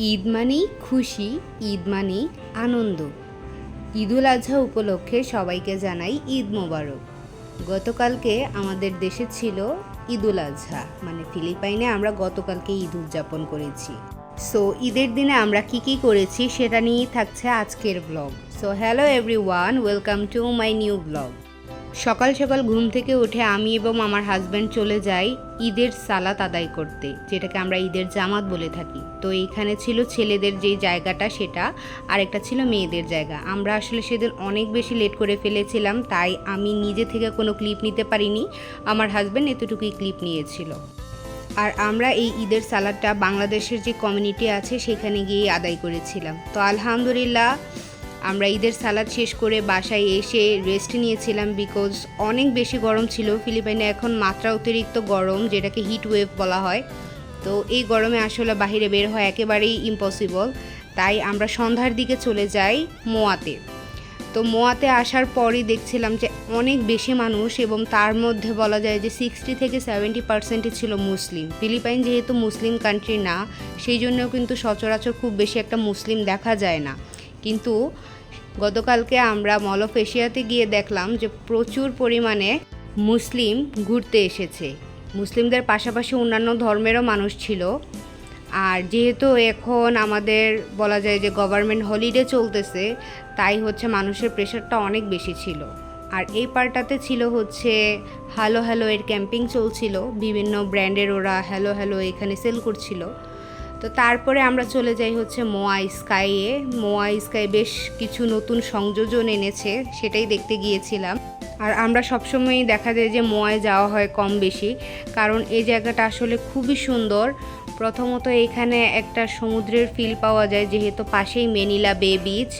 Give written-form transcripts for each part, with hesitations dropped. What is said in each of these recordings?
ঈদ মানেই খুশি, ঈদ মানেই আনন্দ। ঈদুল আজহা উপলক্ষে সবাইকে জানাই ঈদ মোবারক। গতকালকে আমাদের দেশে ছিল ঈদুল আজহা, মানে ফিলিপাইনে আমরা গতকালকে ঈদ উদযাপন করেছি। সো ঈদের দিনে আমরা কি করেছি সেটা নিয়েই থাকছে আজকের blog. So hello everyone, welcome to my new blog. সকাল সকাল ঘুম থেকে উঠে আমি এবং আমার হাজব্যান্ড চলে যাই ঈদের সালাত আদায় করতে, যেটাকে আমরা ঈদের জামাত বলে থাকি। তো এইখানে ছিল ছেলেদের যে জায়গাটা সেটা, আর একটা ছিল মেয়েদের জায়গা। আমরা আসলে সেদিন অনেক বেশি লেট করে ফেলেছিলাম, তাই আমি নিজে থেকে কোনো ক্লিপ নিতে পারিনি। আমার হাজব্যান্ড এতটুকুই ক্লিপ নিয়েছিল। আর আমরা এই ঈদের সালাদটা বাংলাদেশের যে কমিউনিটি আছে সেখানে গিয়ে আদায় করেছিলাম। তো আলহামদুলিল্লাহ আমরা ঈদের সালাদ শেষ করে বাসায় এসে রেস্ট নিয়েছিলাম, বিকজ অনেক বেশি গরম ছিল। ফিলিপাইনে এখন মাত্রা অতিরিক্ত গরম, যেটাকে হিট ওয়েভ বলা হয়। তো এই গরমে আসলে বাহিরে বের হওয়া একেবারেই ইম্পসিবল। তাই আমরা সন্ধ্যার দিকে চলে যাই মোয়াতে। তো মোয়াতে আসার পরই দেখছিলাম যে অনেক বেশি মানুষ, এবং তার মধ্যে বলা যায় যে 60 থেকে 70% ছিল মুসলিম। ফিলিপাইন যেহেতু মুসলিম কান্ট্রি না, সেই জন্যও কিন্তু সচরাচর খুব বেশি একটা মুসলিম দেখা যায় না। কিন্তু গতকালকে আমরা মল অফ এশিয়াতে গিয়ে দেখলাম যে প্রচুর পরিমাণে মুসলিম ঘুরতে এসেছে। মুসলিমদের পাশাপাশি অন্যান্য ধর্মেরও মানুষ ছিল। আর যেহেতু এখন আমাদের বলা যায় যে গভর্নমেন্ট হলিডে চলতেছে, তাই হচ্ছে মানুষের প্রেশারটা অনেক বেশি ছিল। আর এই পার্টটাতে ছিল হচ্ছে হ্যালো হ্যালো এর ক্যাম্পিং চলছিল, বিভিন্ন ব্র্যান্ডের ওরা হ্যালো হ্যালো এখানে সেল করছিল। তো তারপরে আমরা চলে যাই হচ্ছে মোয়া স্কাইয়ে। মোয়া স্কাই বেশ কিছু নতুন সংযোজন এনেছে, সেটাই দেখতে গিয়েছিলাম। আর আমরা সবসময়ই দেখা যায় যে মোয়ায় যাওয়া হয় কম বেশি, কারণ এই জায়গাটা আসলে খুবই সুন্দর। প্রথমত এখানে একটা সমুদ্রের ফিল পাওয়া যায়, যেহেতু পাশেই মেনিলা বে বিচ।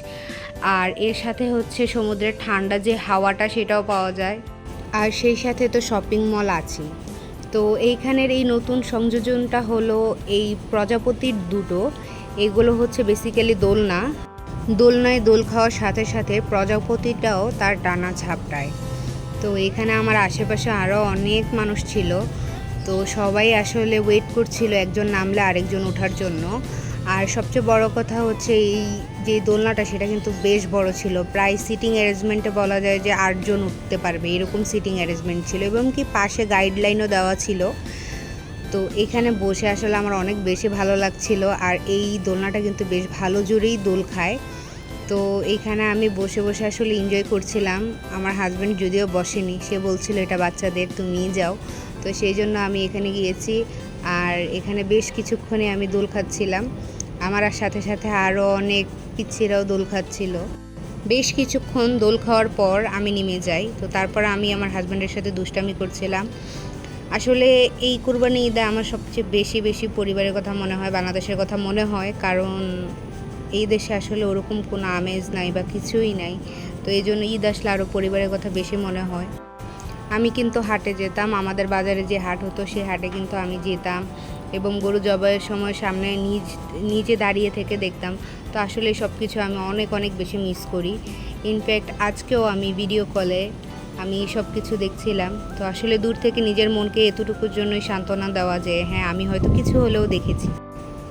আর এর সাথে হচ্ছে সমুদ্রের ঠান্ডা যে হাওয়াটা সেটাও পাওয়া যায়। আর সেই সাথে তো শপিং মল আছে। তো এইখানের এই নতুন সংযোজনটা হলো এই প্রজাপতির দুটো। এগুলো হচ্ছে বেসিক্যালি দোলনায় দোল খাওয়ার সাথে সাথে প্রজাপতিটাও তার ডানা ঝাপটায়। তো এখানে আমার আশেপাশে আরও অনেক মানুষ ছিল। তো সবাই আসলে ওয়েট করছিল একজন নামলে আরেকজন ওঠার জন্য। আর সবচেয়ে বড় কথা হচ্ছে এই যে দোলনাটা সেটা কিন্তু বেশ বড় ছিল। প্রায় সিটিং অ্যারেঞ্জমেন্টে বলা যায় যে 8 জন উঠতে পারবে, এরকম সিটিং অ্যারেঞ্জমেন্ট ছিল, এবং কি পাশে গাইডলাইনও দেওয়া ছিল। তো এখানে বসে আসলে আমার অনেক বেশি ভালো লাগছিল। আর এই দোলনাটা কিন্তু বেশ ভালো জোরেই দোল খায়। তো এইখানে আমি বসে বসে আসলে এনজয় করছিলাম। আমার হাজব্যান্ড যদিও বসেনি, সে বলছিল এটা বাচ্চাদের, তুমিই যাও। তো সেই জন্য আমি এখানে গিয়েছি। আর এখানে বেশ কিছুক্ষণে আমি দোল খাচ্ছিলাম। আমার সাথে সাথে আরও অনেক পিচ্ছিরাও দোল খাচ্ছিল। বেশ কিছুক্ষণ দোল খাওয়ার পর আমি নেমে যাই। তো তারপর আমি আমার হাজব্যান্ডের সাথে দুষ্টামি করছিলাম। আসলে এই কুরবানি ঈদে আমার সবচেয়ে বেশি পরিবারের কথা মনে হয়, বাংলাদেশের কথা মনে হয়, কারণ এই দেশে আসলে ওরকম কোনো আমেজ নাই বা কিছুই নাই। তো এই জন্য ঈদ আসলে আরও পরিবারের কথা বেশি মনে হয়। আমি কিন্তু হাটে যেতাম, আমাদের বাজারে যে হাট হতো সেই হাটে কিন্তু আমি যেতাম, এবং গরু জবাইয়ের সময় সামনে নিজে দাঁড়িয়ে থেকে দেখতাম। তো আসলে সব কিছু আমি অনেক বেশি মিস করি। ইনফ্যাক্ট আজকেও আমি ভিডিও কলে আমি সব কিছু দেখছিলাম। তো আসলে দূর থেকে নিজের মনকে এতটুকুর জন্যই সান্ত্বনা দেওয়া যে হ্যাঁ, আমি হয়তো কিছু হলেও দেখেছি।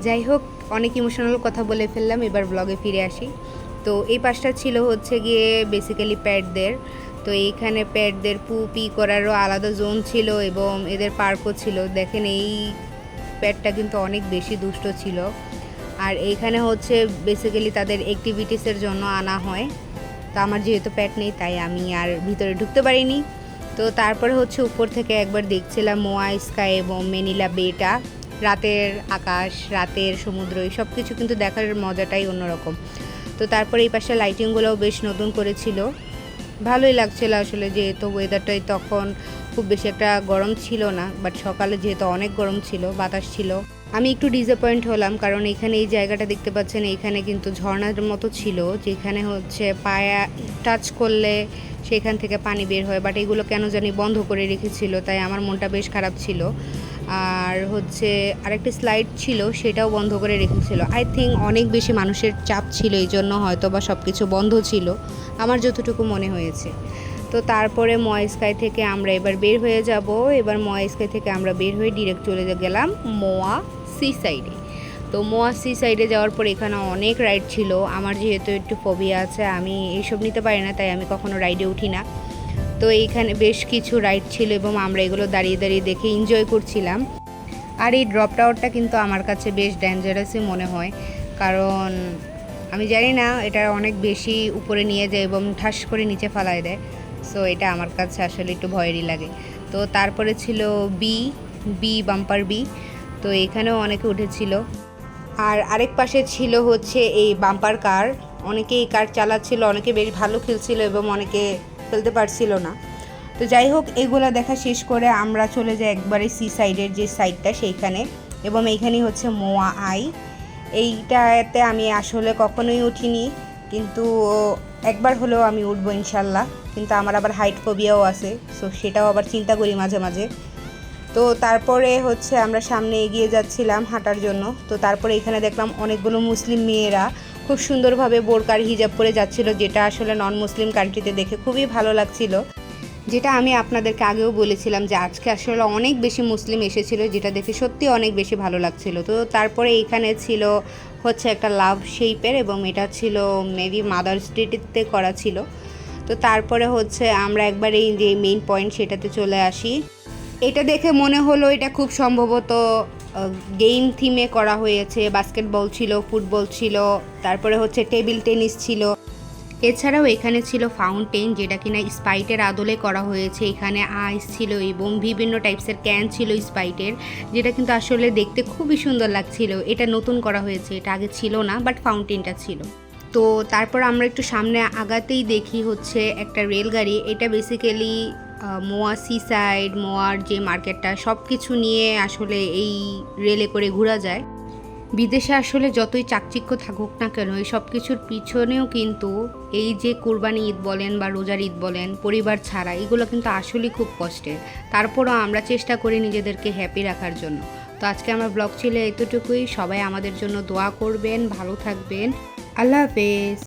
যাই হোক, অনেক ইমোশনাল কথা বলে ফেললাম, এবার ব্লগে ফিরে আসি। তো এই পাশটা ছিল হচ্ছে গিয়ে বেসিক্যালি প্যাটদের। তো এইখানে প্যাটদের পি করারও আলাদা জোন ছিল, এবং এদের পার্কও ছিল। দেখেন এই প্যাটটা কিন্তু অনেক বেশি দুষ্ট ছিল। আর এইখানে হচ্ছে বেসিক্যালি তাদের অ্যাক্টিভিটিসের জন্য আনা হয়। তো আমার যেহেতু প্যাট নেই, তাই আমি আর ভিতরে ঢুকতে পারিনি। তো তারপরে হচ্ছে উপর থেকে একবার দেখছিলাম মোয়া স্কাই এবং মেনিলা বেটা। রাতের আকাশ, রাতের সমুদ্র, এই সব কিছু কিন্তু দেখার মজাটাই অন্যরকম। তো তারপরে এই পাশে লাইটিংগুলোও বেশ নতুন করেছিল, ভালোই লাগছিল আসলে। যেহেতু ওয়েদারটাই তখন খুব বেশি একটা গরম ছিল না, বাট সকালে যেহেতু অনেক গরম ছিল, বাতাস ছিল। আমি একটু ডিসঅ্যাপয়েন্ট হলাম, কারণ এখানে এই জায়গাটা দেখতে পাচ্ছেন, এইখানে কিন্তু ঝর্ণার মতো ছিল, যেখানে হচ্ছে পায়া টাচ করলে সেখান থেকে পানি বের হয়। বাট এগুলো কেন জানি বন্ধ করে রেখেছিল, তাই আমার মনটা বেশ খারাপ ছিল। আর হচ্ছে আরেকটি স্লাইড ছিল, সেটাও বন্ধ করে রেখেছিল। আই থিঙ্ক অনেক বেশি মানুষের চাপ ছিল, এই জন্য হয়তো বা সব কিছু বন্ধ ছিল, আমার যতটুকু মনে হয়েছে। তো তারপরে মোয়া স্কাই থেকে আমরা এবার বের হয়ে যাব। এবার মোয়া স্কাই থেকে আমরা বের হয়ে ডিরেক্ট চলে গেলাম মোয়া সি সাইডে। তো মোয়া সি সাইডে যাওয়ার পর এখানে অনেক রাইড ছিল। আমার যেহেতু একটু ফোবিয়া আছে, আমি এইসব নিতে পারি না, তাই আমি কখনো রাইডে উঠি না। তো এইখানে বেশ কিছু রাইড ছিল এবং আমরা এগুলো দাঁড়িয়ে দাঁড়িয়ে দেখে এনজয় করছিলাম। আর এই ড্রপ টাওয়ারটা কিন্তু আমার কাছে বেশ ডেঞ্জারাসই মনে হয়, কারণ আমি জানি না, এটা অনেক বেশি উপরে নিয়ে যায় এবং ঠাস করে নিচে ফালায় দেয়। সো এটা আমার কাছে আসলে একটু ভয়েরই লাগে। তো তারপরে ছিল বাম্পার বি। তো এখানেও অনেকে উঠেছিল। আর আরেক পাশে ছিল হচ্ছে এই বাম্পার কার। অনেকে এই কার চালাচ্ছিল, অনেকে বেশ ভালো খেলছিল এবং অনেকে খেলতে পারছিল না। তো যাই হোক, এগুলো দেখা শেষ করে আমরা চলে যাই একবারে সি সাইডের যে সাইডটা সেইখানে, এবং এইখানেই হচ্ছে মোয়া আই। এইটাতে আমি আসলে কখনোই উঠিনি, কিন্তু একবার হলেও আমি উঠবো ইনশাল্লাহ। কিন্তু আমার আবার হাইট ফোবিয়াও আছে, সো সেটাও আবার চিন্তা করি মাঝে মাঝে। তো তারপরে হচ্ছে আমরা সামনে এগিয়ে যাচ্ছিলাম হাঁটার জন্য। তো তারপরে এখানে দেখলাম অনেকগুলো মুসলিম মেয়েরা খুব সুন্দরভাবে বোরকার হিজাব পরে যাচ্ছিল, যেটা আসলে নন মুসলিম কান্ট্রিতে দেখে খুবই ভালো লাগছিল। যেটা আমি আপনাদেরকে আগেও বলেছিলাম যে আজকে আসলে অনেক বেশি মুসলিম এসেছিল, যেটা দেখে সত্যি অনেক বেশি ভালো লাগছিল। তো তারপরে এইখানে ছিল হচ্ছে একটা লাভ শেপের, এবং এটা ছিল মেবি মাদার্স ডেতে করা ছিল। তো তারপরে হচ্ছে আমরা একবার এই যে মেইন পয়েন্ট সেটাতে চলে আসি। এটা দেখে মনে হলো এটা খুব সম্ভবত গেম থিমে করা হয়েছে। বাস্কেটবল ছিল, ফুটবল ছিল, তারপরে হচ্ছে টেবিল টেনিস ছিল। এছাড়াও এখানে ছিল ফাউন্টেন, যেটা কিনা স্পাইটের আদলে করা হয়েছে। এখানে আইস ছিল এবং বিভিন্ন টাইপসের ক্যান ছিল স্পাইটের, যেটা কিন্তু আসলে দেখতে খুবই সুন্দর লাগছিল। এটা নতুন করা হয়েছে, এটা আগে ছিল না, বাট ফাউন্টেনটা ছিল। তো তারপর আমরা একটু সামনে আগাতেই দেখি হচ্ছে একটা রেলগাড়ি। এটা বেসিক্যালি মোয়া সি সাইড, মোয়ার যে মার্কেটটা, সব কিছু নিয়ে আসলে এই রেলে করে ঘোরা যায়। বিদেশে আসলে যতই চাকচিক্য থাকুক না কেন, এই সব কিছুর পিছনেও কিন্তু এই যে কুরবানি ঈদ বলেন বা রোজার ঈদ বলেন, পরিবার ছাড়া এগুলো কিন্তু আসলেই খুব কষ্টের। তারপরও আমরা চেষ্টা করি নিজেদেরকে হ্যাপি রাখার জন্য। তো আজকে আমার ব্লগ ছিল এতটুকুই। সবাই আমাদের জন্য দোয়া করবেন, ভালো থাকবেন। আল্লাহ হাফেজ।